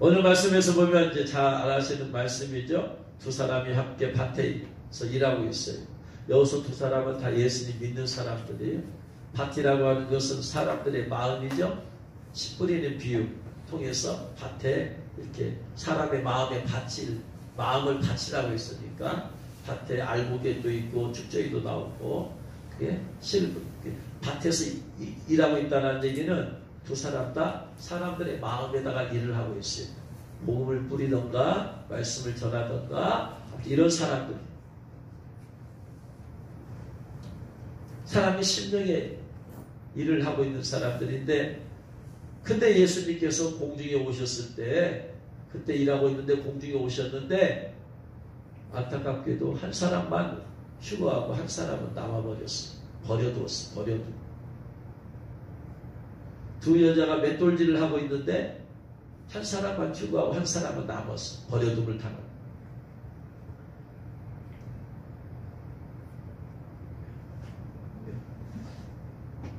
오늘 말씀에서 보면 이제 잘 아시는 말씀이죠. 두 사람이 함께 밭에서 일하고 있어요. 여기서 두 사람은 다 예수님 믿는 사람들이에요. 밭이라고 하는 것은 사람들의 마음이죠. 씨 뿌리는 비유 통해서 밭에 이렇게 사람의 마음을 바치라고 했으니까 밭에 알곡에도 있고 축제기도 나오고 그게 밭에서 일하고 있다는 얘기는 두 사람 다 사람들의 마음에다가 일을 하고 있어요. 복음을 뿌리던가 말씀을 전하던가 이런 사람들, 사람이 심령에 일을 하고 있는 사람들인데, 근데 예수님께서 공중에 오셨을 때 그때 일하고 있는데 공중에 오셨는데 안타깝게도 한 사람만 휴거하고 한 사람은 남아버렸어. 버려두었어. 두 여자가 맷돌질을 하고 있는데 한 사람만 휴거하고 한 사람은 남았어. 버려둠을 당하고.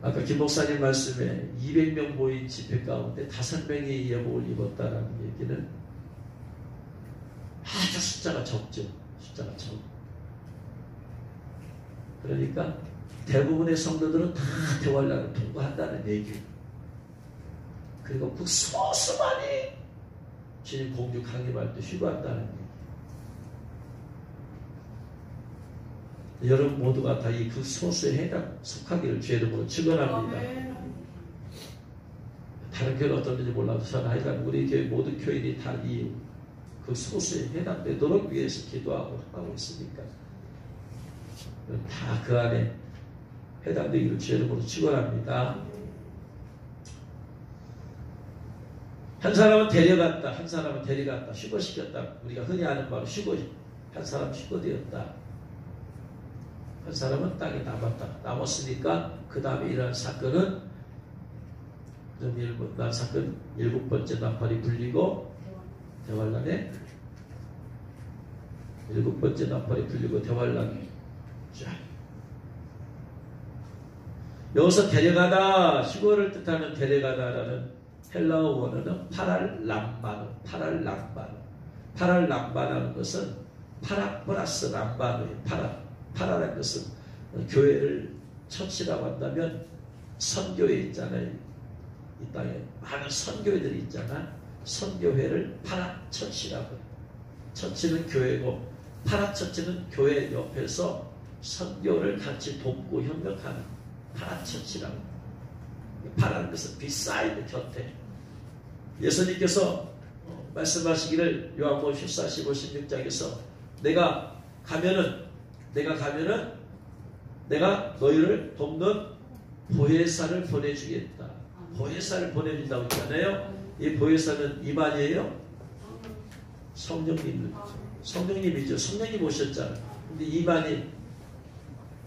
아까 김 목사님 말씀에 200명 모인 집회 가운데 5명이 예복을 입었다라는 얘기는 아주 숫자가 적죠. 숫자가 적. 그러니까 대부분의 성도들은 다 대환란을 통과한다는 얘기. 그리고 그 소수만이 주님 공중 강림할 때 휴거한다는 얘기. 여러분 모두가 다 이 그 소수에 속하기를 주의 이름으로 축원합니다. 다른 교회는 어떤지 몰라도 저는 하여간 우리 교회 모든 교인이 다 이 그 소수에 해당되도록 위해서 기도하고 하고 있으니까 다 그 안에 해당되기를 주의 이름으로 축원합니다. 한 사람은 데려갔다, 한 사람은 데려갔다, 휴거시켰다. 우리가 흔히 아는 바로 휴거. 한 사람 휴거되었다. 한 사람은 땅에 남았으니까 그 다음에 일어난 사건은 사건 7번째 나팔이 불리고 대환란에 7번째 나팔이 불리고 대환란이 여기서 데려가다, 휴거를 뜻하는 데려가다라는 헬라어 원어는 파랄람바노라는 것은 파라 플러스 람바노예요. 파라라는 것은 교회를 처치라고 한다면 선교회 있잖아요. 이 땅에 많은 선교회들이 있잖아. 선교회를 파라처치라고 해요. 처치는 교회고 파라처치는 교회 옆에서 선교를 같이 돕고 협력하는 파라처치라고 해요. 파라는 것은 beside, 곁에. 예수님께서 말씀하시기를 요한복음 14, 15, 16장에서 내가 가면은 내가 너희를 돕는 보혜사를 보내주겠다. 보혜사를 보내준다고 했잖아요. 이 보혜사는 이만이에요? 성령님이죠. 성령님 오셨잖아요. 근데 이만이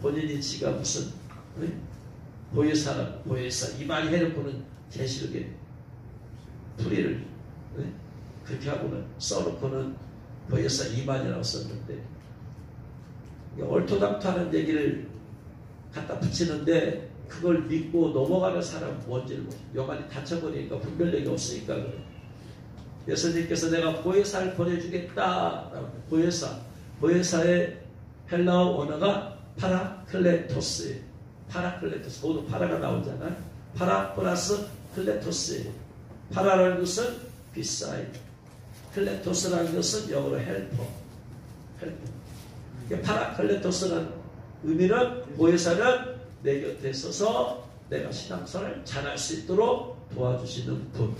본인이 지가 무슨 보혜사라고, 보혜사. 이만이 해놓고는 계시록에 풀이를 그렇게 하고는 써놓고는 보혜사 이만이라고 썼는데, 얼토당토하는 얘기를 갖다 붙이는데 그걸 믿고 넘어가는 사람은 뭔지를 모르죠. 영안이 닫혀버리니까 분별력이 없으니까 그래. 예수님께서 내가 보혜사를 보내주겠다. 보혜사의 헬라어 언어가 파라클레토스예요. 파라클레토스. 모두 파라가 나오잖아. 파라 플러스 클레토스예요. 파라라는 것은 비사이드, 클레토스라는 것은 영어로 헬퍼. 파라클레토스라는 의미는 보혜사는 내 곁에 서서 내가 신앙생활을 잘할 수 있도록 도와주시는 분,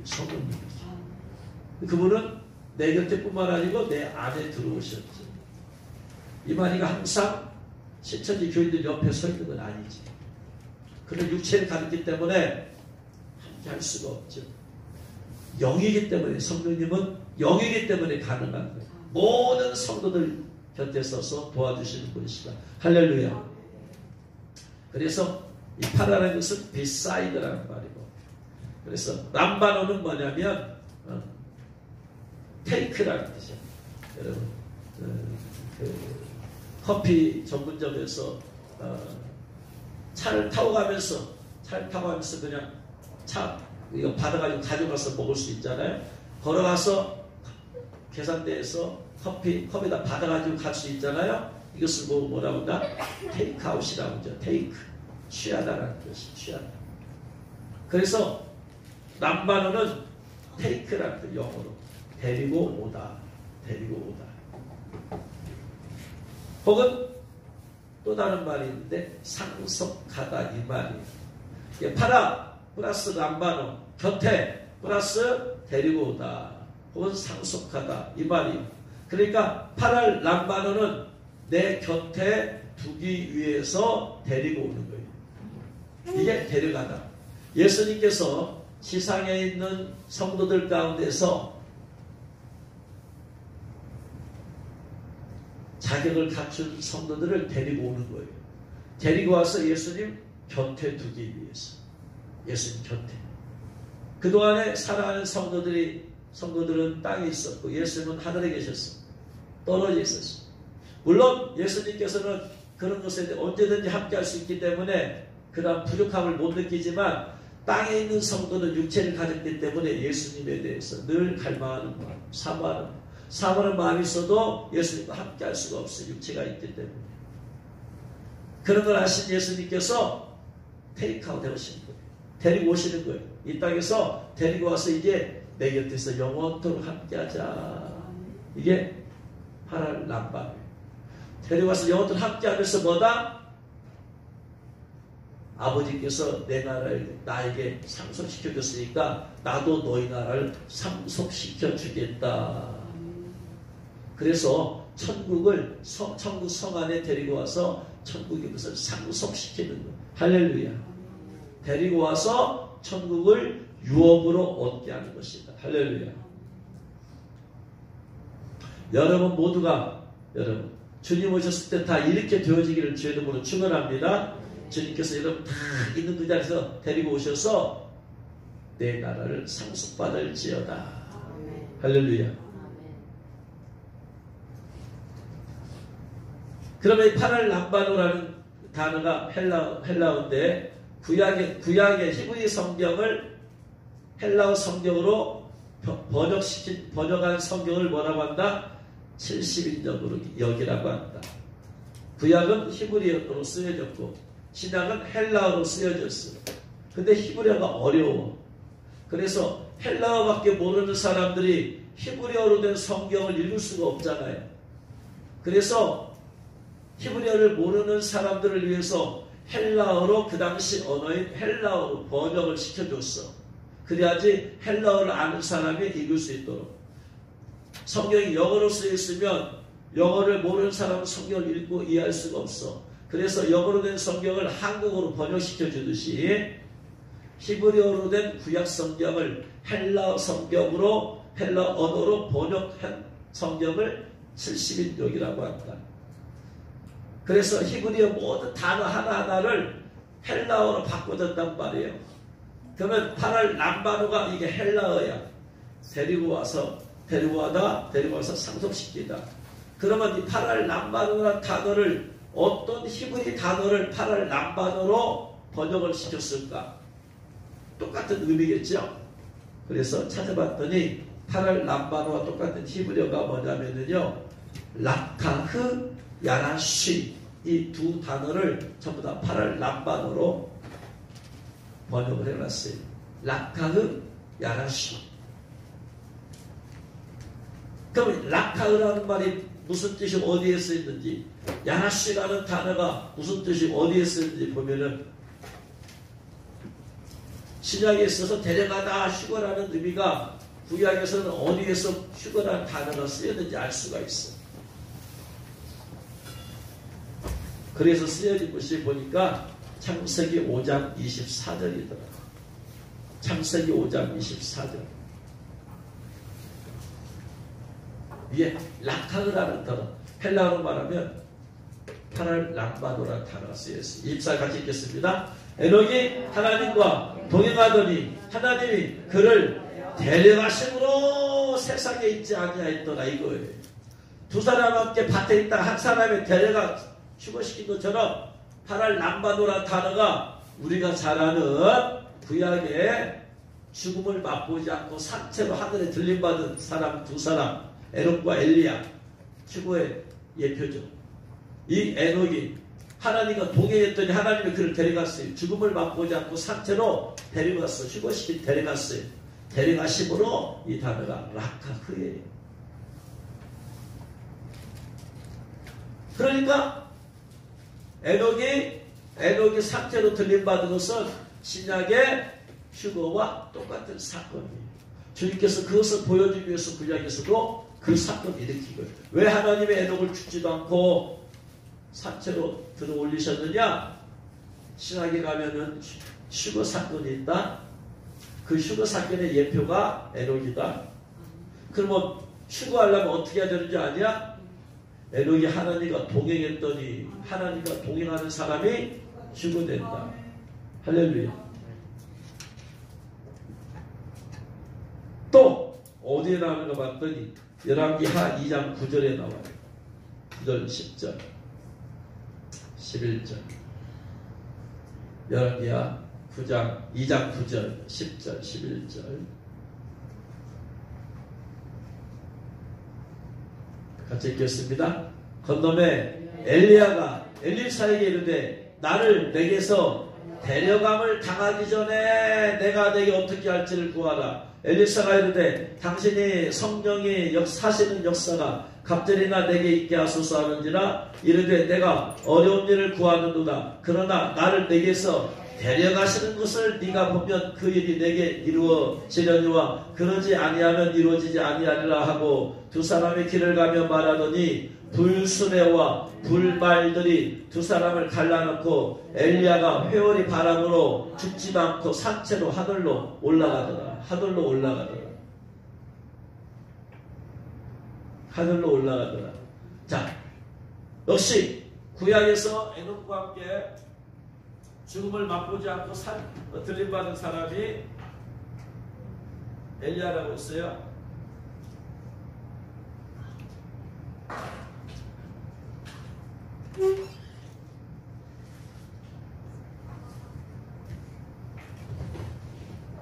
성령님이죠. 그분은 내 곁에 뿐만 아니고 내 안에 들어오셨죠. 이만희가 항상 신천지 교인들 옆에 서 있는 건 아니지. 그는 육체를 가졌기 때문에 함께 할 수가 없죠. 영이기 때문에, 성령님은 영이기 때문에 가능한 거예요. 모든 성도들 곁에 서서 도와주시는 분이시다. 할렐루야. 그래서 이 파라라는 것은 비사이드라는 말이고, 그래서 람바노는 뭐냐면 테이크라는 뜻이에요. 여러분 커피 전문점에서 차를 타고 가면서 그냥 차 이거 받아가지고 가져가서 먹을 수 있잖아요. 걸어가서 계산대에서 컵에다 받아가지고 갈 수 있잖아요. 이것을 뭐라고 한다? 테이크아웃이라고 하죠. 테이크. 취하다라는 뜻이 취하다. 그래서 남반어는 테이크라는 뜻, 영어로. 데리고 오다. 데리고 오다. 혹은 또 다른 말이 있는데 상속하다 이 말이에요. 팔아 플러스 남반어 곁에 플러스 데리고 오다. 혹은 상속하다 이 말이에요. 그러니까 팔알 남반어는 내 곁에 두기 위해서 데리고 오는 거예요. 이게 데려가다. 예수님께서 지상에 있는 성도들 가운데서 자격을 갖춘 성도들을 데리고 오는 거예요. 데리고 와서 예수님 곁에 두기 위해서. 예수님 곁에. 그동안에 살아가는 성도들은 땅에 있었고 예수님은 하늘에 계셨어. 떨어져 있었어. 물론 예수님께서는 그런 것에 언제든지 함께할 수 있기 때문에 그런 부족함을 못 느끼지만 땅에 있는 성도는 육체를 가졌기 때문에 예수님에 대해서 늘 갈망하는 마음, 사모하는 마음이 있어도 예수님과 함께할 수가 없어요. 육체가 있기 때문에. 그런 걸 아신 예수님께서 테이크아웃 해오시는 거예요. 데리고 오시는 거예요. 이 땅에서 데리고 와서 이제 내 곁에서 영원토록 함께하자. 이게 팔알 남반이에요. 데리고 와서 영원토록 함께하면서 뭐다? 아버지께서 내 나라를 나에게 상속시켜 줬으니까 나도 너희 나라를 상속시켜 주겠다. 그래서 천국 성 안에 데리고 와서 천국의 것을 상속시키는 거예요. 할렐루야. 데리고 와서 천국을 유업으로 얻게 하는 것이다. 할렐루야. 여러분 모두가 주님 오셨을 때 다 이렇게 되어지기를 주의 이름으로 축원합니다. 주님께서 여러분 다 있는 그 자리에서 데리고 오셔서 내 나라를 상속받을지어다. 할렐루야. 그러면 이 팔알 남바노라는 단어가 헬라어인데 구약의 히브리 성경을 헬라어 성경으로 번역한 성경을 뭐라고 한다? 70인적으로 여기라고 한다. 구약은 히브리어로 쓰여졌고 신약은 헬라어로 쓰여졌어. 근데 히브리어가 어려워. 그래서 헬라어밖에 모르는 사람들이 히브리어로 된 성경을 읽을 수가 없잖아요. 그래서 히브리어를 모르는 사람들을 위해서 헬라어로 그 당시 언어인 헬라어로 번역을 시켜줬어. 그래야지 헬라어를 아는 사람이 읽을 수 있도록. 성경이 영어로 쓰여 있으면 영어를 모르는 사람은 성경을 읽고 이해할 수가 없어. 그래서 영어로 된 성경을 한국어로 번역시켜 주듯이 히브리어로 된 구약 성경을 헬라어 성경으로 헬라어 언어로 번역한 성경을 70인역이라고 한다. 그래서 히브리어 모든 단어 하나하나를 헬라어로 바꿔줬단 말이에요. 그러면 팔알 남바노가 이게 헬라어야. 데리고 와서 상속시키다. 그러면 이 팔알 남바노라는 단어를 어떤 히브리 단어를 팔알 남바노로 번역을 시켰을까? 똑같은 의미겠죠? 그래서 찾아봤더니 팔알 남바노와 똑같은 히브리어가 뭐냐면요. 라카흐 야라쉬 이 두 단어를 전부 다 팔알 남바노로 번역을 해놨어요. 라카흐 야라쉬. 그럼 라카흐라는 말이 무슨 뜻이 어디에 쓰였는지, 야라쉬라는 단어가 무슨 뜻이 어디에 쓰였는지 보면은 신약에 있어서 데려가다 휴거라는 의미가 구약에서는 어디에서 휴거라는 단어가 쓰였는지 알 수가 있어. 그래서 쓰여진 것이 보니까 창세기 5장 24절이더라. 창세기 5장 24절. 위에 라카흐라는 단어, 헬라어로 말하면 팔알 남바노라는 단어가 쓰여있어요. 입사 같이 읽겠습니다. 에녹이 하나님과 동행하더니 하나님이 그를 데려가심으로 세상에 있지 아니하였더라 이거예요. 두 사람 함께 밭에 있다 한 사람이 데려가 휴거시킨 것처럼 팔알 남바노라는 단어가 우리가 잘 아는 구약의 죽음을 맛보지 않고 산채로 하늘에 들림받은 사람 두 사람, 에녹과 엘리야, 최고의 예표죠. 이 에녹이 하나님과 동행했더니 하나님이 그를 데려갔어요. 죽음을 맛보지 않고 산채로 데려갔어. 휴거시키 데려갔어요. 데려가심으로 이 단어가 라카흐예요. 그러니까 에녹이 산채로 들림받은 것은 신약의 휴거와 똑같은 사건이에요. 주님께서 그것을 보여주기 위해서 구약에서도 그 사건을 일으킨 거예요. 왜 하나님의 에녹을 죽지도 않고 산채로 들어 올리셨느냐? 신학에 가면은 휴거 사건이 있다. 그 휴거 사건의 예표가 에녹이다. 그러면 휴거하려면 어떻게 해야 되는지 아냐? 에녹이 하나님과 동행했더니 하나님과 동행하는 사람이 휴거된다. 할렐루야. 또 어디에 나오는가 봤더니 열왕기하 2장 9절에 나와요. 9절 10절 11절 열왕기하 2장 9절 10절 11절 같이 읽겠습니다. 건너매 엘리야가 엘리사에게 이르되 나를 내게서 데려감을 당하기 전에 내가 내게 어떻게 할지를 구하라. 엘리사가 이르되 당신이 성령이 사시는 역사가 갑절이나 내게 있게 하소서 하는지라. 이르되 내가 어려운 일을 구하는도다. 그러나 나를 내게서 데려가시는 것을 네가 보면 그 일이 내게 이루어지려니와 그러지 아니하면 이루어지지 아니하리라 하고 두 사람이 길을 가며 말하더니 불수레와 불말들이 두 사람을 갈라놓고 엘리야가 회오리 바람으로 죽지도 않고 산채로 하늘로 올라가더라. 하늘로 올라가더라. 하늘로 올라가더라. 자, 역시 구약에서 에녹과 함께 죽음을 맛보지 않고 들림받은 사람이 엘리야라고 했어요.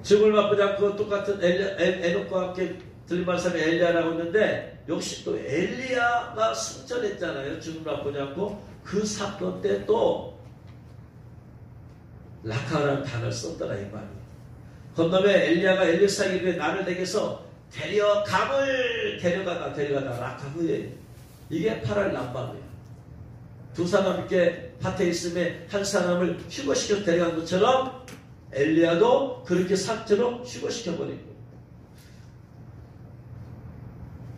죽음을 맛보지 않고 똑같은 에녹과 함께 들림받은 사람이 엘리야라고 했는데 역시 또 엘리야가 승천했잖아요. 죽음을 맛보지 않고 그 사건 때 또 라카라는 단어를 썼더라 이 말이에요. 건너에 엘리야가 엘리사에게 나를 내게서 데려가다 라카흐예요. 이게 8월 남방이에요. 두 사람 이렇게 밭에 있음에 한 사람을 휴거시켜 데려간 것처럼 엘리야도 그렇게 산채로 휴거시켜버리고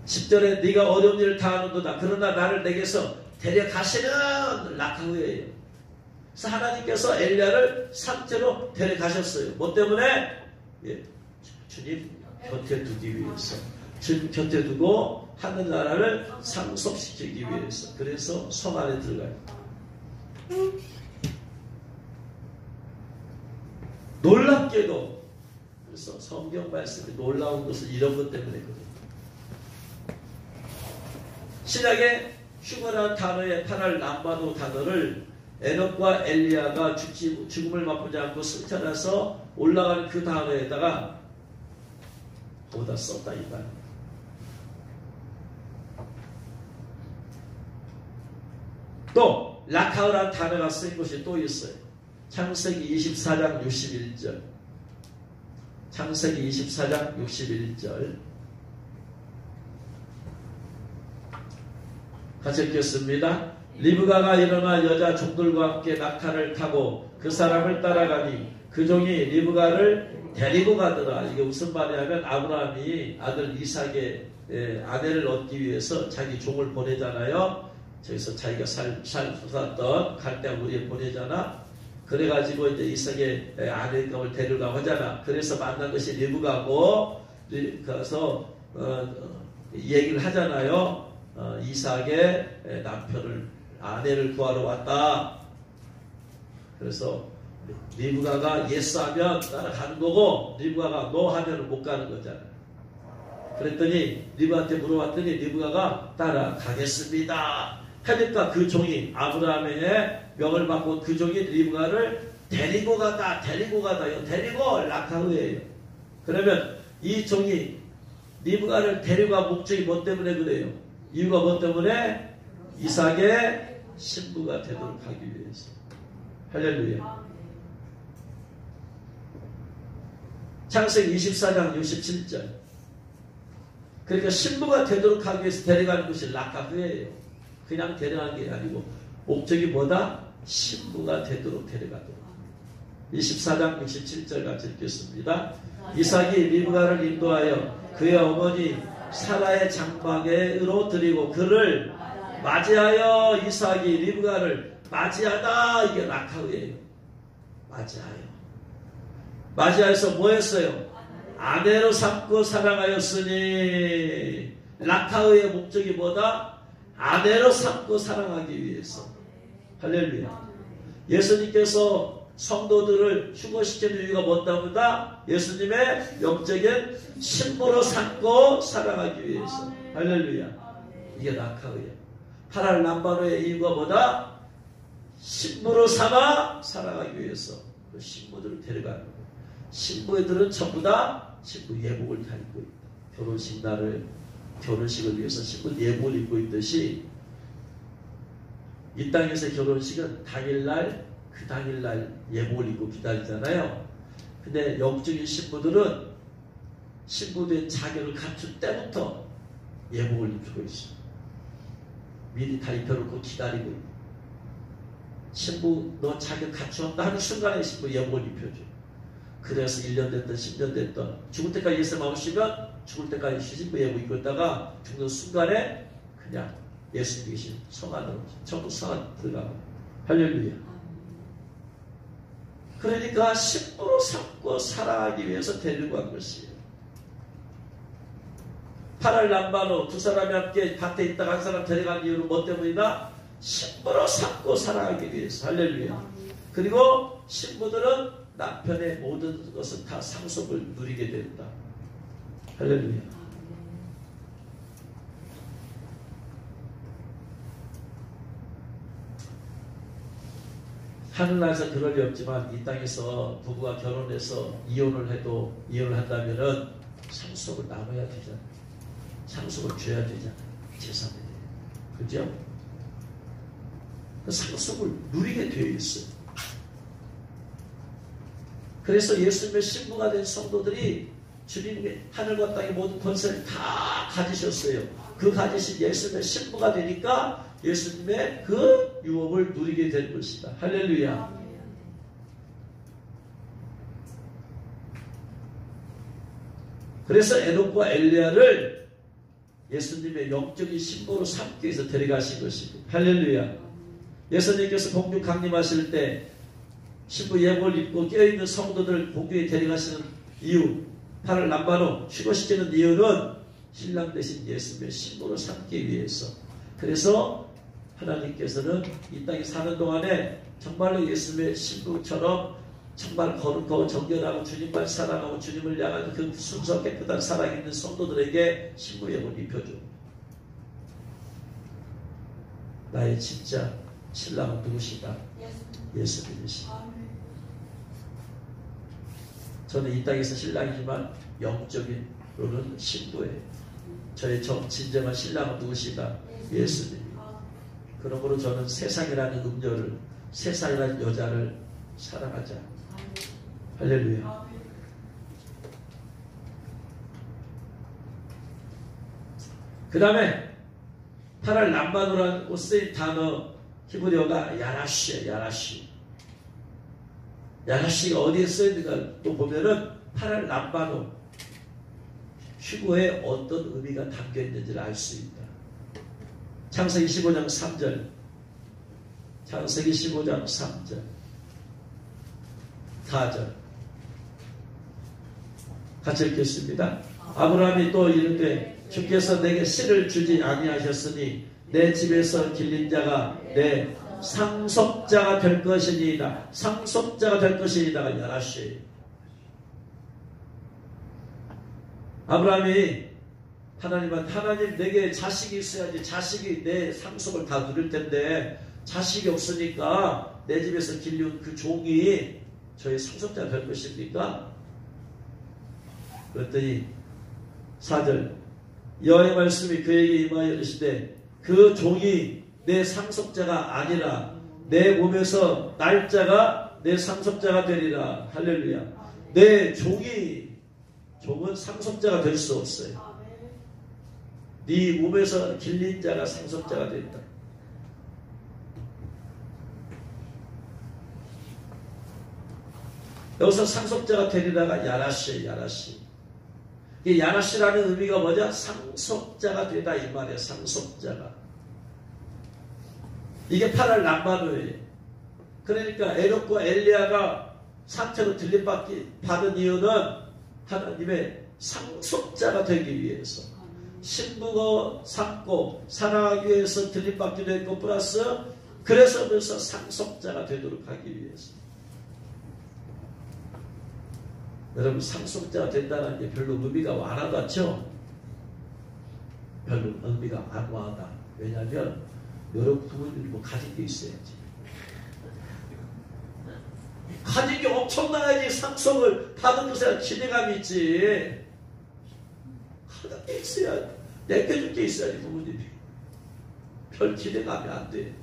10절에 네가 어려운 일을 당하는도다. 그러나 나를 내게서 데려가시는 라카흐예요. 그래서 하나님께서 엘리야를 산채로 데려가셨어요. 뭐 때문에? 예, 주님 곁에 두기 위해서. 주님 곁에 두고 하늘나라를 상속시키기 위해서. 그래서 성 안에 들어가요. 놀랍게도 그래서 성경 말씀이 놀라운 것은 이런 것 때문이거든요. 신약의 휴거라는 단어의 8월 남바도 단어를 에녹과 엘리야가 죽음을 맛보지 않고 승천해서 올라가는 그 단어에다가 거기다 썼다 이 말입니다. 또 라카흐라는 단어가 쓰인 곳이 또 있어요. 창세기 24장 61절 창세기 24장 61절 같이 읽겠습니다. 리브가가 일어나 여자 종들과 함께 낙타를 타고 그 사람을 따라가니 그 종이 리브가를 데리고 가더라. 이게 무슨 말이냐면 아브라함이 아들 이삭의 아내를 얻기 위해서 자기 종을 보내잖아요. 저기서 자기가 살았던 갈대아 우리에 보내잖아. 그래가지고 이제 이삭의 아내감을 데려가고 하잖아. 그래서 만난 것이 리브가고 가서 얘기를 하잖아요. 이삭의 아내를 구하러 왔다. 그래서 리브가가 예스 하면 따라가는 거고 리브가가 노 하면 못 가는 거잖아. 그랬더니 리브가한테 물어봤더니 리브가가 따라가겠습니다 하니까 그 종이 아브라함의 명을 받고 그 종이 리브가를 데리고 가다. 이거 데리고 라카흐예요. 그러면 이 종이 리브가를 데려가 목적이 뭐 때문에 그래요? 이유가 뭐 때문에? 이삭의 신부가 되도록 하기 위해서. 할렐루야. 창세기 24장 67절. 그러니까 신부가 되도록 하기 위해서 데려가는 것이 라카흐예요. 그냥 데려가는 게 아니고 목적이 뭐다? 신부가 되도록 데려가도록. 24장 67절 같이 읽겠습니다. 이삭이 리브가를 인도하여 그의 어머니 사라의 장막에로 드리고 그를 맞이하여 이삭이 리브가를 맞이하다. 이게 라카흐예요. 맞이하여서 뭐 했어요? 아내로 삼고 사랑하였으니. 라카흐의 목적이 뭐다? 아내로 삼고 사랑하기 위해서. 할렐루야. 예수님께서 성도들을 휴거시키는 이유가 뭐다? 예수님의 영적인 신부로 삼고 사랑하기 위해서. 할렐루야. 이게 라카흐예요. 파랄 람바노의 이유가 뭐다? 신부로 삼아 사랑하기 위해서. 그 신부들을 데려가는 거예요. 신부들은 전부 다 신부 예복을 다 입고 있다. 결혼식 날을 결혼식을 위해서 신부 예복을 입고 있듯이 이 땅에서 결혼식은 당일날 그 당일날 예복을 입고 기다리잖아요. 근데 영적인 신부들은 신부된 자격을 갖출 때부터 예복을 입고 있어요. 미리 다 입혀놓고 기다리고 있고 신부 너 자격 갖추었다 하는 순간에 신부 예복을 입혀줘. 그래서 1년 됐든 10년 됐든 죽을 때까지 예수님 나오시면 죽을 때까지 신부 예복 입고 있다가 죽는 순간에 그냥 예수님 계신 성 안으로 전부 성 안에 들어가고. 할렐루야. 그러니까 신부로 삼고 사랑하기 위해서 데리고 간 것이에요. 파랄 람바노 두 사람이 함께 밭에 있다가 한 사람 데려간 이유는 뭐 때문이다? 신부로 삼고 사랑하기 위해서. 할렐루야. 그리고 신부들은 남편의 모든 것은 다 상속을 누리게 된다. 할렐루야. 하늘나라에서 그럴 리 없지만 이 땅에서 부부가 결혼해서 이혼을 해도 이혼을 한다면은 상속을 나눠야 되잖아요. 상속을 줘야 되잖아요. 재산에 대해. 그죠? 그 상속을 누리게 되어 있어요. 그래서 예수님의 신부가 된 성도들이 주님의 하늘과 땅의 모든 권세를 다 가지셨어요. 그 가지신 예수님의 신부가 되니까 예수님의 그 유업을 누리게 된 것이다. 할렐루야. 그래서 에녹과 엘리야를 예수님의 영적인 신부로 삼기 위해서 데려가신 것이고. 할렐루야. 예수님께서 공중 강림하실 때 신부 예복을 입고 깨어있는 성도들 공중에 데려가시는 이유, 팔을 남바로 휴거시키는 이유는 신랑 대신 예수님의 신부로 삼기 위해서. 그래서 하나님께서는 이 땅에 사는 동안에 정말로 예수님의 신부처럼 정말 거룩하고 정결하고 주님만 사랑하고 주님을 향한 그 순수하고 깨끗한 사랑이 있는 성도들에게 신부 예복을 입혀줘. 나의 진짜 신랑은 누구시다? 예수님이시다. 저는 이 땅에서 신랑이지만 영적인로는 신부예요. 저의 진정한 신랑은 누구시다? 예수님. 그러므로 저는 세상이라는 음녀를, 세상이라는 여자를 사랑하자. 할렐루야. 그 다음에 파랄 람바노라고 쓰인 단어 히브리어가 야라시예요. 야라시가 어디에 쓰여있는가 또 보면은 파랄 람바노 휴거에 어떤 의미가 담겨있는지를 알 수 있다. 창세기 15장 3절. 창세기 15장 3절 4절 같이 읽겠습니다. 아브라함이 또 이르되 주께서 내게 씨를 주지 아니하셨으니 내 집에서 길린 자가 내 상속자가 될 것이니이다. 상속자가 될 것이니이다가 야라시예요. 아브라함이 하나님한테 하나님 내게 자식이 있어야지 자식이 내 상속을 다 누릴 텐데 자식이 없으니까 내 집에서 길리운 그 종이 저의 상속자가 될 것입니까? 그랬더니 4절 여호와의 말씀이 그에게 임하여 이르시되 그 종이 내 상속자가 아니라 내 몸에서 날짜가 내 상속자가 되리라. 할렐루야. 내 종은 상속자가 될 수 없어요. 네 몸에서 길린 자가 상속자가 된다. 여기서 상속자가 되리라가 야라시예요. 야라시. 이 야라시라는 의미가 뭐냐? 상속자가 되다 이 말이에요. 상속자가. 이게 8할 남반우예요. 그러니까 에녹과 엘리야가 상태로 들림받은 이유는 하나님의 상속자가 되기 위해서 신부고 삼고 사랑하기 위해서 들림받기도 했고 플러스 그래서 상속자가 되도록 하기 위해서. 여러분 상속자가 된다는 게 별로 의미가 와닿죠? 별로 의미가 안 와닿아. 왜냐하면 여러 부모님이 뭐 가진 게 있어야지. 가진 게 엄청나야지 상속을 받은 것에 기대감이 있지. 가진 게 있어야 내겨줄 게 있어야지 부모님이. 별 기대감이 안 돼.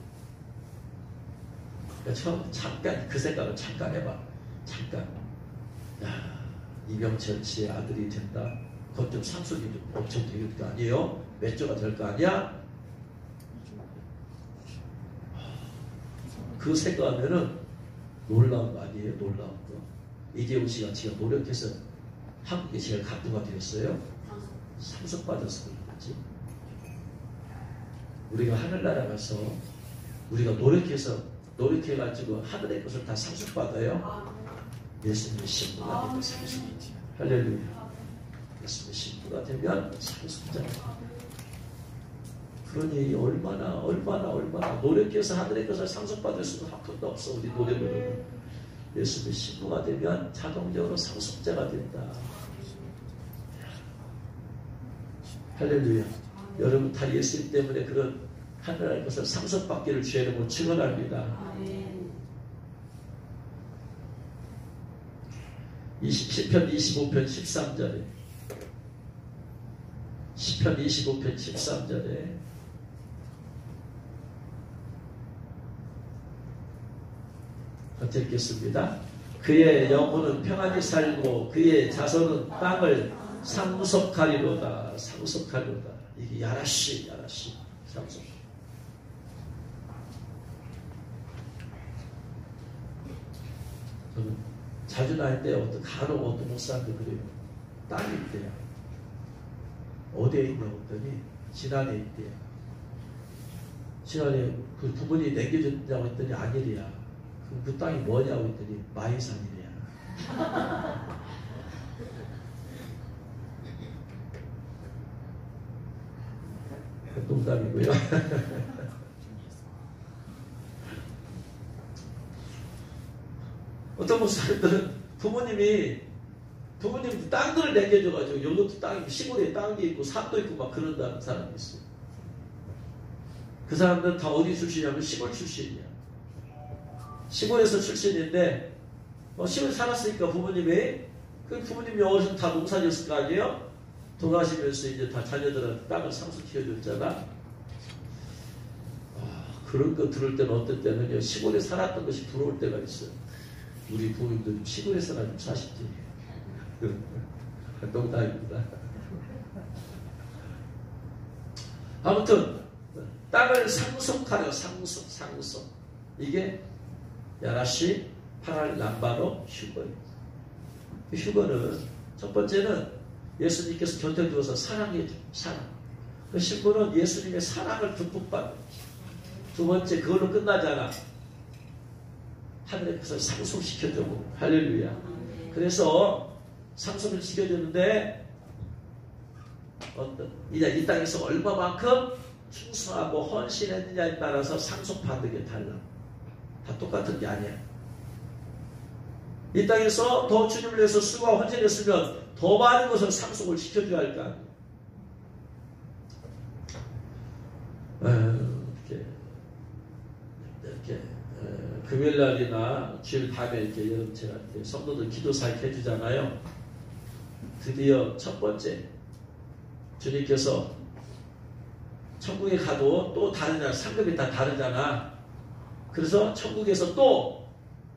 그러니까 처음 잠깐 그 생각을 잠깐 해봐. 잠깐. 야, 이병철 씨의 아들이 된다. 그건 좀 상속이 좀 엄청 되길 거 아니에요? 몇 조가 될 거 아니야? 그 생각하면은 놀라운 거 아니에요? 놀라운 거. 이재용 씨가 지금 노력해서 한국에 제일 각도가 되었어요. 상속받아서 그런 거지. 우리가 하늘나라 가서 우리가 노력해가지고 하늘의 것을 다 상속받아요. 예수님의 신부가 되면 상속이지. 할렐루야. 예수님의 신부가 되면 상속자가. 그러니 얼마나 노력해서 하늘의 것을 상속받을 수는 한 푼도 없어. 우리 노력으로는. 예수님의 신부가 되면 자동적으로 상속자가 된다. 할렐루야. 여러분 다 예수님 때문에 그런 하늘의 것을 상속받기를 주의 이름으로 축원합니다. 시편 25편 13절에 시편 25편 13절에 같이 읽겠습니다. 그의 영혼은 평안히 살고 그의 자손은 땅을 상속하리로다. 상속하리로다. 이게 야라시 상속. 저는 자주 나올 때 간혹 어떤 목사한테 그래요. 땅이 있대요. 어디에 있냐고 했더니 진안에 있대요. 진안에 그 부모님이 남겨줬냐고 했더니 아니래야. 그럼 그 땅이 뭐냐고 했더니 마이산이래야. 농담이고요. 어떤 목사님들은 부모님 땅들을 남겨줘가지고 요것도 땅이 시골에 땅이 있고 산도 있고 막 그런다는 사람이 있어요. 그 사람들은 다 어디 출신이냐면 시골 출신이야. 시골에서 출신인데 시골에 살았으니까 부모님이 어르신 다 농사지었을 거 아니에요? 돌아가시면서 이제 다 자녀들한테 땅을 상속시켜줬잖아. 그런 거 들을 때는 어떨 때는요, 시골에 살았던 것이 부러울 때가 있어요. 우리 부모님들 시골에서나 좀 사시지. 농담입니다. 아무튼 땅을 상속하려 상속. 이게 야라시 8할 남바로 휴거예요. 휴거는 첫 번째는 예수님께서 곁에 두어서 사랑해줘. 사랑. 그 신부는 예수님의 사랑을 듬뿍 받는. 두 번째 그걸로 끝나잖아. 하늘의 것을 상속시켜주고. 할렐루야. 그래서 상속을 시켜주는데 이제 이 땅에서 얼마만큼 충성하고 헌신했느냐에 따라서 상속받는 게 달라. 다 똑같은 게 아니야. 이 땅에서 더 주님을 위해서 수고하고 헌신했으면 더 많은 것을 상속을 시켜줘야 할 거 아니에요. 이렇게 금요일날이나 주일 밤에 이렇게 여러분 제가 이렇게 성도들 기도 사역 해주잖아요. 드디어 첫 번째 주님께서 천국에 가도 또 다르냐, 상급이 다 다르잖아. 그래서 천국에서 또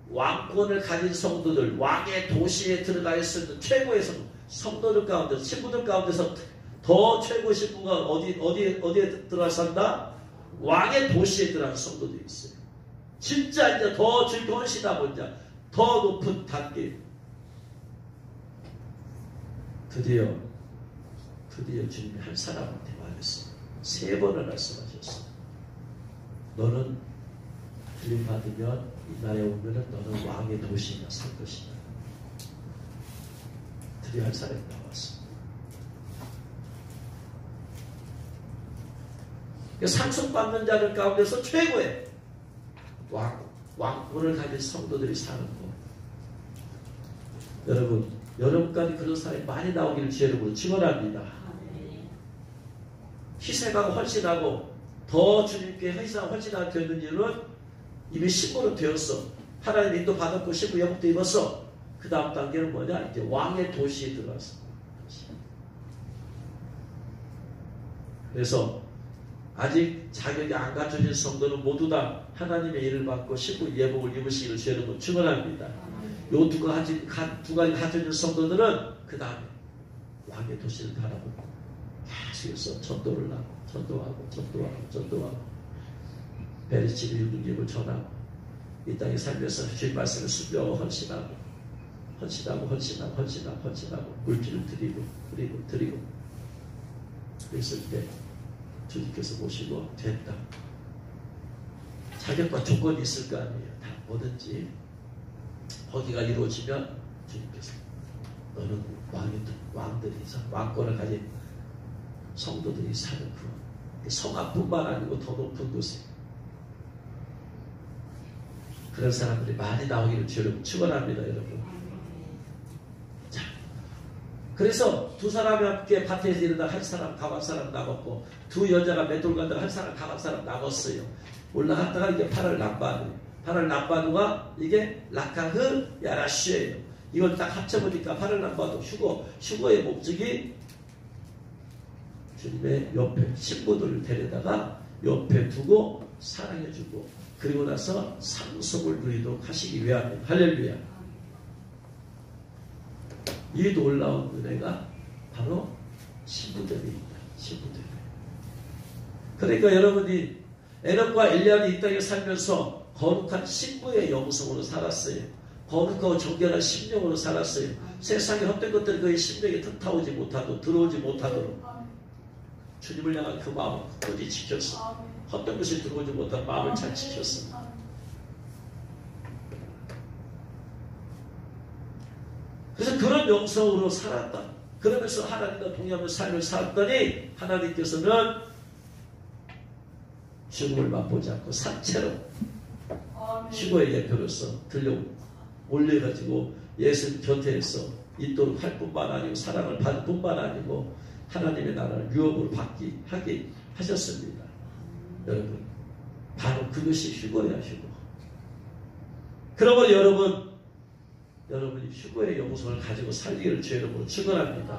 왕권을 가진 성도들, 왕의 도시에 들어가 있는 최고의 성도들 가운데서, 신부들 가운데서 더 최고 신부가 어디에 들어가 산다? 왕의 도시에 들어간 성도들이 있어요. 진짜 이제 더 주님께 헌신하고 이제 더 높은 단계. 드디어 주님이 한 사람한테 말했어요. 3번을 말씀하셨어요. 너는 주님 받으면 이 날에 오면은 너는 왕의 도시에 살 것이다. 드디어 한 사람이 나왔어. 상속받는 자들 가운데서 최고의 왕권을 가진 성도들이 사는 것. 여러분까지 그런 사람이 많이 나오기를 주여로 축원합니다. 희생하고 헌신하고 더 주님께 헌신하게 되는 일은 이미 신부로 되었어. 하나님 인도 받았고 신부 영국도 입었어. 그 다음 단계는 뭐냐? 이제 왕의 도시에 들어갔어. 그래서 아직 자격이 안 갖춰진 성도는 모두 다 하나님의 일을 받고 신부 예복을 입으시기를 주여로 축원합니다. 요 두 가지 갖춰진 성도들은 그 다음에 왕의 도시를 바라보고 계속해서 전도를 하고 전도하고 베리치를 유능력을 전하고 이 땅에 살면서 주의 말씀을 순종하고 헌신하고 물질을 드리고 그랬을 때 주님께서 보시고 됐다. 자격과 조건이 있을 거 아니에요. 다 뭐든지 거기가 이루어지면 주님께서 너는 왕들이 왕권을 가진 성도들이 사는 그 성악뿐만 아니고 더 높은 곳에 그런 사람들이 많이 나오기를 주여로 축원합니다, 여러분. 자, 그래서 두 사람이 함께 밭에서 일어나 한 사람 가방 사람 남았고 두 여자가 맷돌 간다가 한 사람 가방 사람 남았어요. 올라갔다가 이게 8월 남바누가 이게 라카흐 야라슈예요. 이걸 딱 합쳐보니까 8월 남바누 휴거의 목적이 주님의 옆에 신부들을 데려다가 옆에 두고 사랑해주고 그리고 나서 상속을 누리도록 하시기 위함이에요. 할렐루야. 이 놀라운 은혜가 바로 신부들입니다. 신부들. 그러니까 여러분이 에녹과 엘리야는 이 땅에 살면서 거룩한 신부의 영성으로 살았어요. 거룩하고 정결한 심령으로 살았어요. 세상에 헛된 것들이 그의 심령에 틈타오지 못하도록 들어오지 못하도록 주님을 향한 그 마음을 굳이 지켰어. 헛된 것이 들어오지 못한 마음을 잘 지켰어. 그래서 그런 영성으로 살았다. 그러면서 하나님과 동의하며 삶을 살았더니 하나님께서는 죽음을 맛보지 않고 산채로 휴거의 예표로서 올려가지고 예수님 곁에서 있도록 할 뿐만 아니고 사랑을 받을 뿐만 아니고 하나님의 나라를 유업으로 하게 하셨습니다. 여러분 바로 그것이 휴거야. 휴거. 그러므로 여러분이 휴거의 영성을 가지고 살기를 주여로 축원합니다.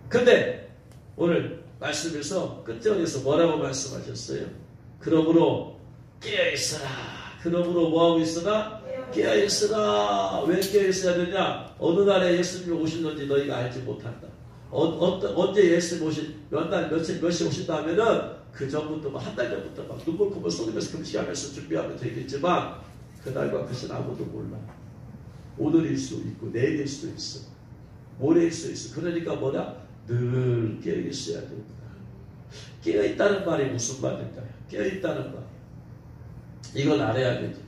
근데 오늘 말씀에서 끝절에서 뭐라고 말씀하셨어요? 그러므로 깨어있으라. 그러므로 뭐하고 있으라? 깨어있으라. 왜 깨어있어야 되냐? 어느 날에 예수님이 오시는지 너희가 알지 못한다. 언제 예수님이 며칠 오신다 하면은 그 전부터 한 달 전부터 막 눈물 콧물 쏟으면서 금식하면서 준비하면 되겠지만 그날과 그것은 아무도 몰라. 오늘일 수도 있고 내일일 수도 있어. 모레일 수도 있어. 그러니까 뭐냐? 늘 깨어있어야 됩니다. 깨어있다는 말이 무슨 말일까요? 깨어있다는 말. 이걸 알아야겠죠.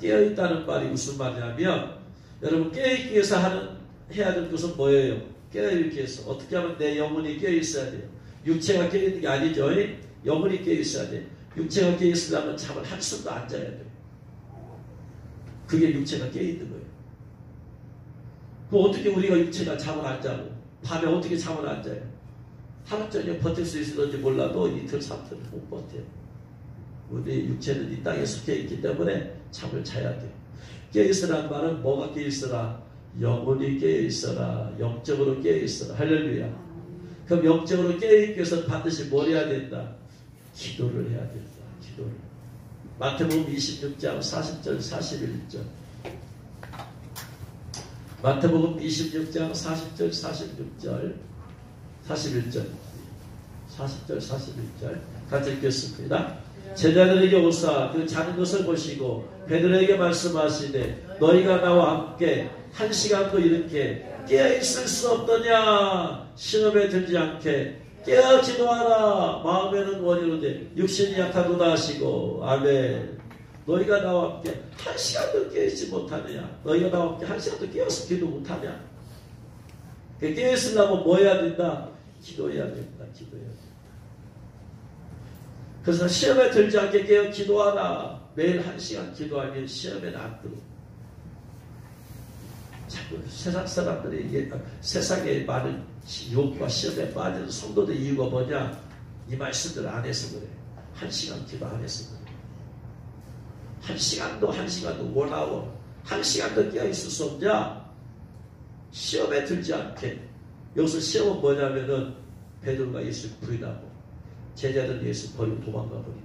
깨어있다는 말이 무슨 말이냐면 여러분 깨어있기 위해서 해야 될 것은 뭐예요? 깨어있기 위해서 어떻게 하면 내 영혼이 깨어있어야 돼요? 육체가 깨어있는 게 아니죠. 영혼이 깨어있어야 돼요. 육체가 깨어있으려면 잠을 한숨도 안 자야 돼요. 그게 육체가 깨어있는 거예요. 그럼 어떻게 우리가 육체가 잠을 안 자고 밤에 어떻게 잠을 안 자요? 하루 종일 버틸 수 있을지 몰라도 이틀, 3틀 못 버텨요. 우리 육체는 이 땅에 속해 있기 때문에 잠을 자야 돼요. 깨어있으라는 말은 뭐가 깨어있으라? 영혼이 깨어있어라. 영적으로 깨어있어라. 할렐루야. 그럼 영적으로 깨어있기 위해서는 반드시 뭘 해야 된다? 기도를 해야 된다. 기도를. 마태복음 26장 40절 41절. 마태복음 26장 40절 46절 41절 40절 41절 같이 읽겠습니다. 제자들에게 오사 그 자는 것을 보시고 베드로에게 말씀하시되 너희가 나와 함께 한 시간도 이렇게 깨어있을 수 없더냐. 시험에 들지 않게 깨어 기도하라. 마음에는 원이로되 육신이 약하도다 하시고. 아멘. 너희가 나와 함께 한 시간도 깨어있지 못하느냐. 너희가 나와 함께 한 시간도 깨어서 기도 못하냐. 깨어있으려면 뭐 해야 된다? 기도해야 된다. 기도해야 된다. 그래서 시험에 들지 않게 깨어 기도하라. 매일 한 시간 기도하면 시험에는 안 들어. 자꾸 세상 사람들이 세상에 많은 유혹과 시험에 빠지는 성도들 이유가 뭐냐? 이 말씀들 안 해서 그래. 한 시간 기도 안 해서 그래. 한 시간도 원하고 한 시간도 깨어있을 수 없냐? 시험에 들지 않게. 여기서 시험은 뭐냐면은 베드로가 예수를 부인하고 제자들 예수 버리고 도망가 버리고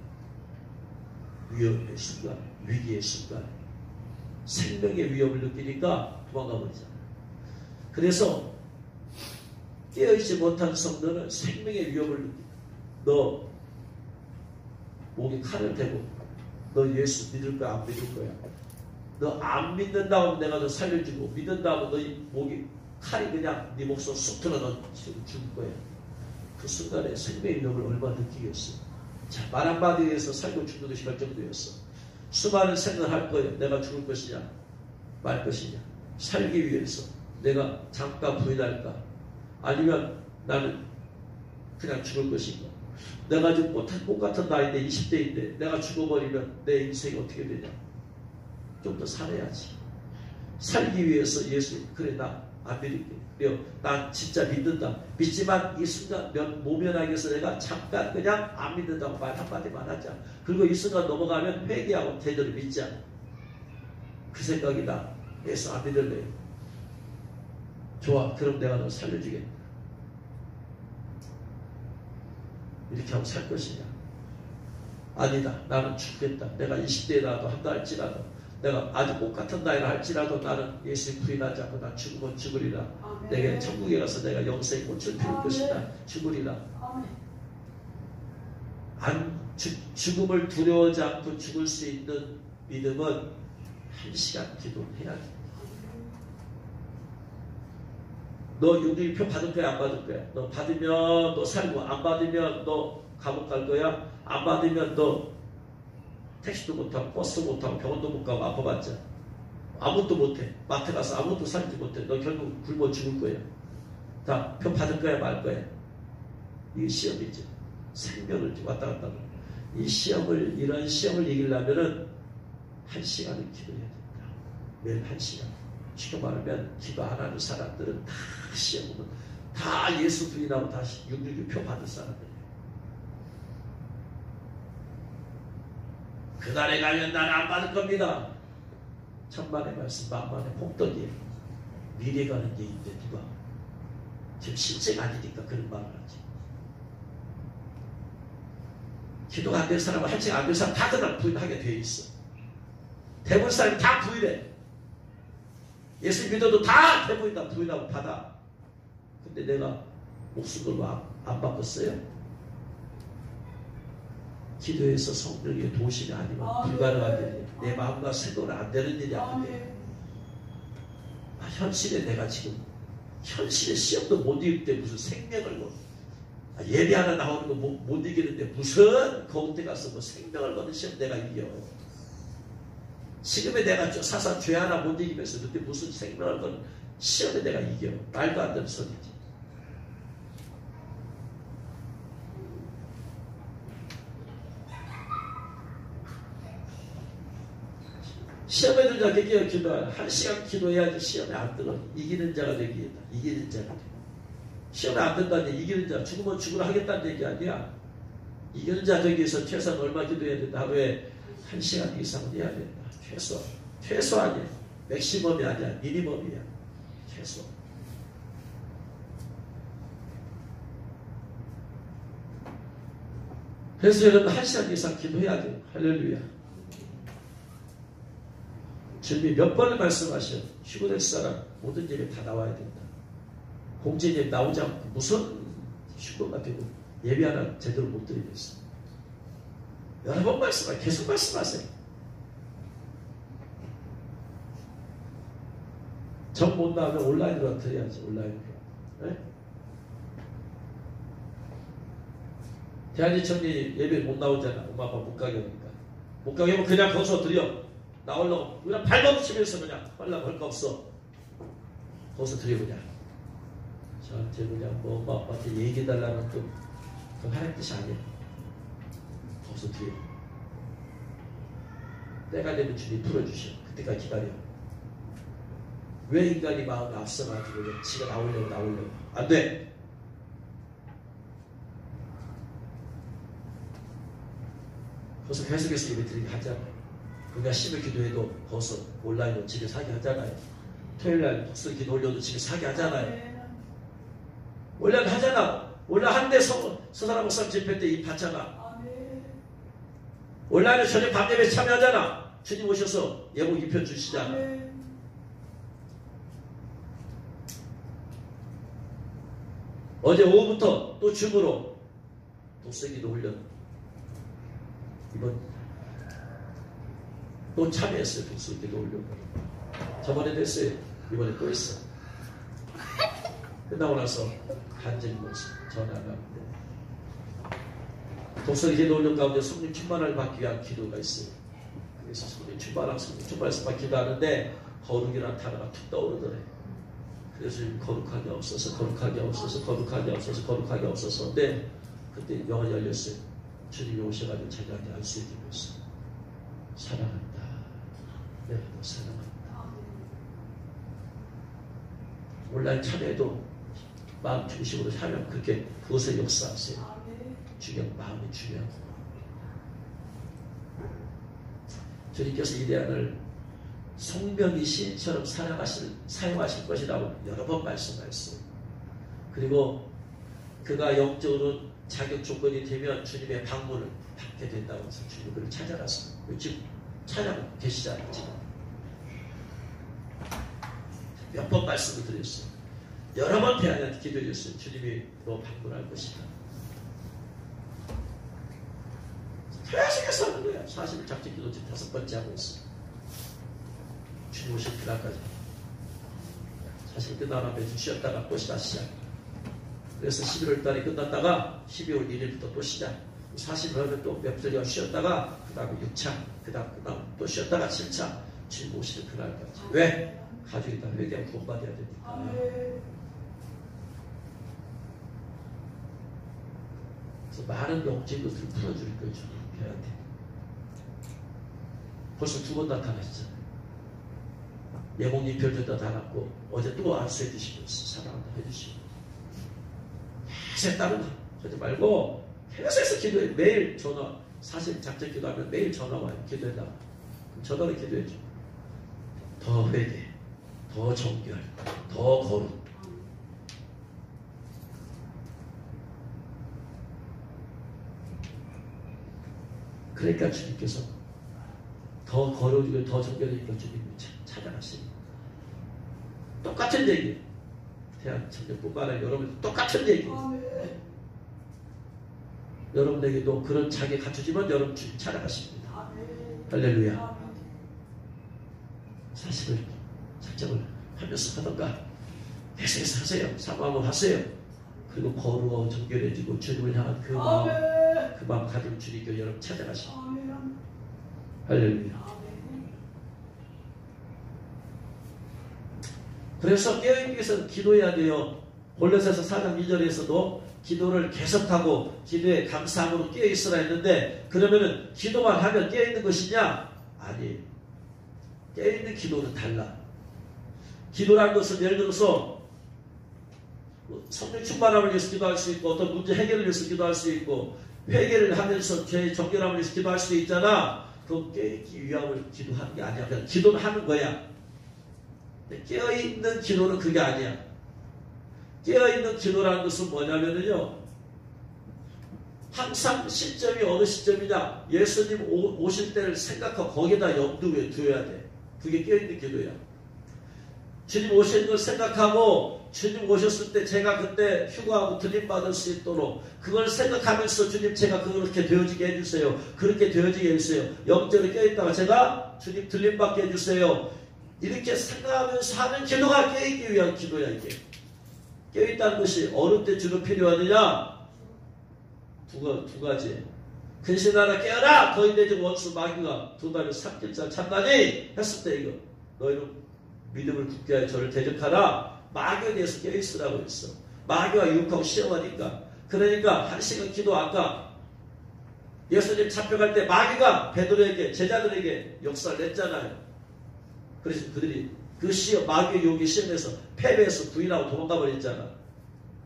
위험의 순간, 위기의 순간, 생명의 위협을 느끼니까 도망가 버리잖아. 그래서 깨어있지 못한 성도는 생명의 위협을 느낀다. 너 목에 칼을 대고 너 예수 믿을 거야 안 믿을 거야? 너 안 믿는다고 내가 너 살려주고 믿는다고 너 목에 칼이 그냥 네 목숨 쑥 들어 너 지금 죽을 거야. 그 순간에 생명의 위협을 얼마나 느끼겠어. 자, 말 한마디에 의해서 살고 죽는 것이 결정되었어. 수많은 생각을 할 거예요. 내가 죽을 것이냐 말 것이냐. 살기 위해서 내가 잠깐 부인할까 아니면 나는 그냥 죽을 것인가. 내가 지금 꽃 같은 나이인데 20대인데 내가 죽어버리면 내 인생이 어떻게 되냐. 좀 더 살아야지. 살기 위해서 예수 그래 나 안 믿을게. 그래요. 난 진짜 믿는다. 믿지만 이 순간 모면하기 위해서 내가 잠깐 그냥 안 믿는다고 말 한마디만 하자. 그리고 이 순간 넘어가면 회개하고 제대로 믿자. 그 생각이 나. 예수 안 믿을래. 좋아. 그럼 내가 너 살려주겠다. 이렇게 하고 살 것이냐. 아니다. 나는 죽겠다. 내가 20대에 나도 한다 할지라도 내가 아주 똑같은 나이라 할지라도 나는 예수 부인하지 않고 난 죽으면 죽으리라. 아멘. 내게 천국에 가서 내가 영생의 꽃을 피울 것이다. 죽으리라. 죽음을 두려워하지 않고 죽을 수 있는 믿음은 한 시간 기도해야 돼. 너 6.1표 받을 거야 안 받을 거야? 너 받으면 너 살고 안 받으면 너 감옥 갈 거야? 안 받으면 너 택시도 못하고 버스도 못하고 병원도 못 가고 아파봤자 아무것도 못해. 마트 가서 아무것도 사지 못해. 너 결국 굶어 죽을 거야. 다 표 받을 거야 말 거야. 이게 시험이죠. 생명을 왔다 갔다 하고. 이 시험을 이런 시험을 이기려면은 한 시간을 기도해야 된다. 매일 한 시간. 쉽게 말하면 기도 안 하는 사람들은 다 시험은 다 예수 부인하고 다시 666표 받을 사람들. 그날에 가면 나는 안 받을 겁니다. 천만의 말씀 만만의 복덕이에요. 미래 가는 얘기인데 누가 지금 실제가 아니니까 그런 말을 하지. 기도가 안 된 사람은 한층 안 된 사람 다 그날 부인하게 되어 있어. 대부분 사람이 다 부인해. 예수 믿어도 다 대부분 다 부인하고 받아. 근데 내가 목숨 걸고 안 바꿨어요? 기도해서 성령의 도심이 아니면 불가능한 일이야. 내 마음과 생각은 안 되는 일이 아닌데. 현실에 내가 지금 현실의 시험도 못 이길 때 무슨 생명을 뭐 예배 하나 나오는 거 못 이기는데 무슨 거기에 가서 뭐 생명을 거는 시험 내가 이겨. 지금의 내가 사상 죄 하나 못 이기면서 그때 무슨 생명을 거는 시험에 내가 이겨. 말도 안 되는 소리지. 시험에 들지 않게 기도하라. 한 시간 기도해야지 시험에 안 들어. 이기는 자가 되기에다. 이기는 자가 돼. 시험에 안 된다는 얘기, 이기는 자. 죽으면 죽으라 하겠다는 얘기 아니야. 이기는 자 되기 위해서 최소한 얼마 기도해야 된다. 하루에 1시간 이상은 해야 된다. 최소 아니야. 맥시멈이 아니야. 미니멈이야. 계속. 그래서 여러분 1시간 이상 기도해야 돼요. 할렐루야. 주님이 몇 번을 말씀하셔. 휴거될 사람 모든 예배 다 나와야 된다. 공제 예배 나오지 않고 무슨 휴거가 되고 예배 하나 제대로 못 드리겠어. 여러 번 말씀하세요. 계속 말씀하세요. 정 못 나오면 온라인으로 드려야지. 온라인으로. 네? 대한지청이 예배 못 나오잖아. 엄마 아빠 못 가게 하니까. 못 가게 하면 그냥 거기서 드려. 나오려고. 그냥 발버둥치면서 그냥 하려고 할 거 없어. 거기서 드려 그냥. 저한테 그냥 뭐 엄마 아빠한테 얘기해달라는 또 하나님 뜻이 아니야. 거기서 드려. 때가 되면 주님 풀어주셔. 그때까지 기다려. 왜 인간이 마음에 앞서가지고 지가 나오려고 안 돼. 거기서 계속해서 예배 드리게 하잖아요. 그러니까 심을 기도해도 거기서 온라인으로 집에서 하게 하잖아요. 토요일날 목소리 기도 올려도 집에서 하게 하잖아요. 온라인 하잖아. 온라인 한대 서사람 목사님 집회 때 이 받잖아. 온라인에 저녁 밤 예배 참여하잖아. 주님 오셔서 예복 입혀주시잖아. 어제 오후부터 또 줌으로 독서기도 훈련 이번 또 참여했어요. 독서기도 훈련 저번에도 했어요. 이번에 또 했어. 끝나고 나서 간절히 모습 전화가 왔는데 독서기도 훈련 가운데 성령 충만을 받기 위한 기도가 있어요. 그래서 성령 충만해서 받기 기도하는데 거룩이라는 단어가 툭 떠오르더래. 그래서 거룩하게 없어서 근데 그때 영혼이 열렸어요. 주님이 오셔가지고 제가 안수해 주고 있어요. 사랑한다. 내가 너 사랑한다. 온라인 참여도 마음 중심으로 하면 그것을 역사하세요. 마음이 중요하고 주님께서 이 대안을 송병이 시인처럼 사용하실 것이라고 여러 번 말씀하셨어요. 그리고 그가 영적으로 자격 조건이 되면 주님의 방문을 받게 된다고 해서 주님이 그를 찾아갔어요. 지금 찾아가고 계시잖아요. 지금 몇 번 말씀을 드렸어요. 여러 번 대안한테 기도해줬어요. 주님이 너 방문할 것이다. 계속해서 하는 거야. 40일 작전 기도 지금 5번째 하고 있어요. 주님 오실 그날까지. 사실 끝나면 매주 쉬었다가 또 시작. 그래서 11월 달이 끝났다가 12월 1일부터 또 시작. 40일 하면 또 며칠 쉬었다가 그 다음에 6차, 그 다음 또 쉬었다가 7차. 주님 오시는 그날까지. 왜? 가족이 다 회개하고 구원받아야 되니까. 그래서 많은 영적인 것들을 풀어줄 거예요. 주님 교회한테. 벌써 2번 나타나시잖아요. 예목님 별들도 다 났고 어제 또 안수해 주시면서 사랑한다 해주시고 계속 다른 거 하지 말고 계속해서 기도해. 매일 전화. 사실 작전 기도하면 매일 전화 와요. 기도해달라. 그럼 전화로 기도해줘. 더 회개, 더 정결, 더 거룩. 그러니까 주님께서 더 거룩이고 더 정결이니까 주님이 찾아가시니 똑같은 얘기. 대한청년뿐만 아니라 여러분 똑같은 얘기. 여러분에게도 그런 자기 갖추지만 여러분 주님 찾아가십니다. 할렐루야. 사실을 작정을 하면서 하던가 계속해서 하세요. 사모함을 하세요. 그리고 거룩하고 정결해지고 주님을 향한 그 마음 가지고 주님께 여러분 찾아가십니다. 할렐루야. 그래서 깨어있기 위해서 기도해야 돼요. 골로새서 4장 2절에서도 기도를 계속하고 기도에 감사함으로 깨어있으라 했는데 그러면은 기도만 하면 깨어있는 것이냐? 아니. 깨어있는 기도는 달라. 기도라는 것은 예를 들어서 성령 충만함을 위해서 기도할 수 있고 어떤 문제 해결을 위해서 기도할 수 있고 회개를 하면서 죄의 정결함을 위해서 기도할 수도 있잖아. 그 깨어있기 위함을 기도하는 게 아니야. 그냥 기도는 하는 거야. 깨어있는 기도는 그게 아니야. 깨어있는 기도라는 것은 뭐냐면요, 항상 시점이 어느 시점이냐, 예수님 오실 때를 생각하고 거기다 염두에 두어야 돼. 그게 깨어있는 기도야. 주님 오시는 걸 생각하고, 주님 오셨을 때 제가 그때 휴가하고 들림받을 수 있도록 그걸 생각하면서 주님 제가 그렇게 되어지게 해주세요. 그렇게 되어지게 해주세요. 영적으로 깨어있다가 제가 주님 들림받게 해주세요. 이렇게 생각하면서 하는 기도가 깨어있기 위한 기도야. 이게 깨어있다는 것이 어느 때 주로 필요하느냐? 두 가지. 근신하라 깨어라! 너희 내적 원수 마귀가 두 달을 삼킬자 참나니 했을 때 이거 너희는 믿음을 굳게 하여 저를 대적하라. 마귀에 대해서 깨어있으라고 했어. 마귀와 유혹하고 시험하니까. 그러니까 한 시간 기도 아까 예수님 잡혀갈 때 마귀가 베드로에게 제자들에게 역사를 냈잖아요. 그래서 그들이 그 시험, 마귀의 유혹의 시험에서 패배해서 부인하고 도망가 버렸잖아.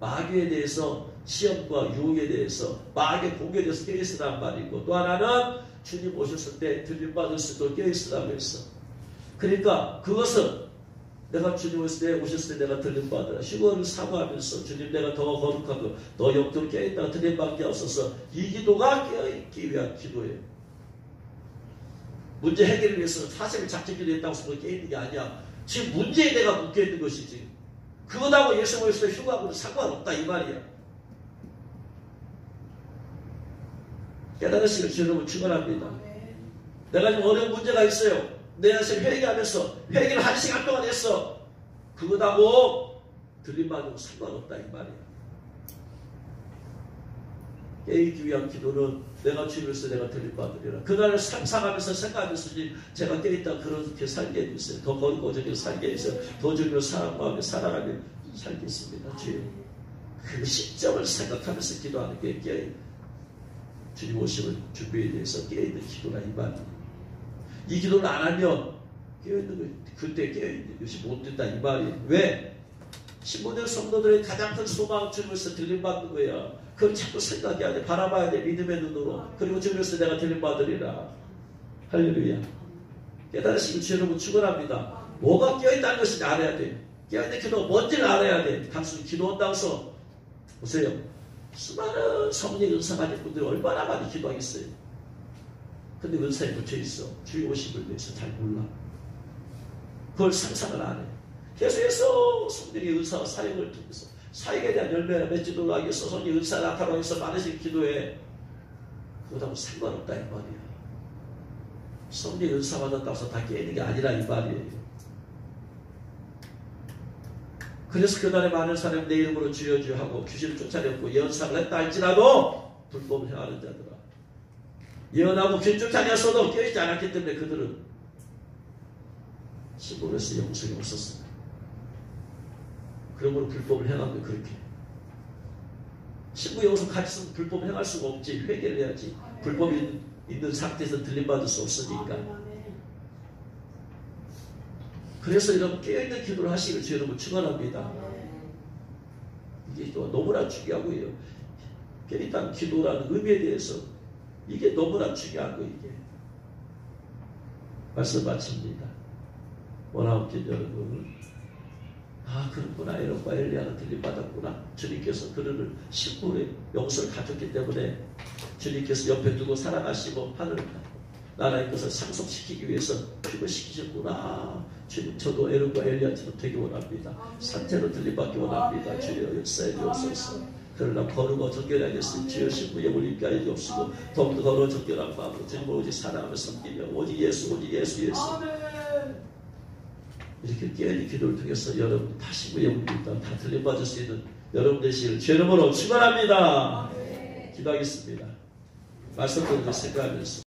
마귀에 대해서, 시험과 유혹에 대해서, 마귀의 공격에 대해서 깨어있으라는 말이고, 또 하나는 주님 오셨을 때 들림받을 수도 깨어있으라고 했어. 그러니까 그것은 내가 주님 오셨을 때 내가 들림받으라. 휴거를 사모하면서 주님 내가 더 거룩하고 더 영적으로 깨어있다가 들림받게 없어서 이 기도가 깨어있기 위한 기도예요. 문제 해결을 위해서는 사실 작전 기도했다고 해서 깨어있는 게 아니야. 지금 문제에 내가 묶여있는 것이지. 그거하고 예수 오셨을 때 휴거하고는 상관없다 이 말이야. 깨달으시길 여러분 축원합니다. 내가 지금 어려운 문제가 있어요. 내가 지금 회개하면서 회개를 1시간 동안 했어. 그거하고 들림받으면 상관없다 이 말이야. 깨어있기 위한 기도는 내가 주님으로서 내가 들림받으리라. 그날을 상상하면서 생각하면서 제가 깨어있다 그렇게 살게 해주세요. 더 거룩하고 저렇게 살게 해주세요. 더 주님을 사랑하며 사랑하며 살겠습니다. 주님. 그 시점을 생각하면서 기도하는 게 주님 오심을 준비에 대해서 깨어있는 기도라 이 말이야. 이 기도를 안 하면 깨어있는 것, 그때 깨어있는 것이 못 된다 이 말이에요. 왜? 신부들 성도들의 가장 큰 소망은 주님으로서 들림받는 거야. 그걸 자꾸 생각해야 돼. 바라봐야 돼. 믿음의 눈으로. 그리고 주님으로서 내가 들림받으리라. 할렐루야. 깨달으시길 주 여러분 축원합니다. 뭐가 깨어있다는 것인지 알아야 돼. 깨어있는 기도가 뭔지를 알아야 돼. 단순히 기도한다고 해서 보세요. 수많은 성령의 은사 가진 분들이 얼마나 많이 기도하겠어요. 근데 은사에 묻혀있어. 주의 오심을 위해서 잘 몰라. 그걸 상상을 안 해. 계속해서 성령의 은사와 사역을 통해서 사역에 대한 열매를 맺지도 하기 위해서 성령의 은사 나타나기 위해서 많으신 기도에 그거하고 상관없다 이 말이야. 성령의 은사 받았다고 해서 다 깨는 게 아니라 이 말이에요. 그래서 그날에 많은 사람이 내 이름으로 주여 주여 하고 귀신을 쫓아냈고 예언사를 했다 할지라도 불법을 행하는 자들아. 예언하고 귀신 쫓아냈어도 깨어있지 않았기 때문에 그들은 신부로서 영성이 없었습니다. 그러므로 불법을 행하면 그렇게. 신부 영성 같이 있으면 불법을 행할 수가 없지. 회개를 해야지. 불법이 있는 상태에서 들림받을 수 없으니까. 그래서 여러분 깨어있는 기도를 하시길 주 여러분 축원합니다. 이게 또 너무나 중요하고요. 깨어있다는 기도라는 의미에 대해서 이게 너무나 중요한 거 이게. 말씀 마칩니다. 원하옵긴 여러분. 아 그렇구나. 에녹과 엘리야가 들림받았구나. 주님께서 그들을 신부의 영성을 가졌기 때문에 주님께서 옆에 두고 사랑하시고 하늘 나라의 것을 상속시키기 위해서 죽을 시키셨구나. 주님 저도 에녹과 엘리야처럼 되기 원합니다. 산태로 들림받기 원합니다. 주여 역사해 주옵소서. 그러나 거룩하고 정결하겠으니 주여 신부의 물리게 하여 주옵시고 더욱더 거룩하고 정결한 마음으로 주님을 오직 사랑하며 섬기며 오직 예수 오직 예수 예수 이렇게 깨어있는 기도를 통해서 여러분 다시 무예물입니다. 다 들림받을 수 있는 여러분 되시길 주 이름으로 축원합니다. 기도하겠습니다. 말씀 듣는 생각하면서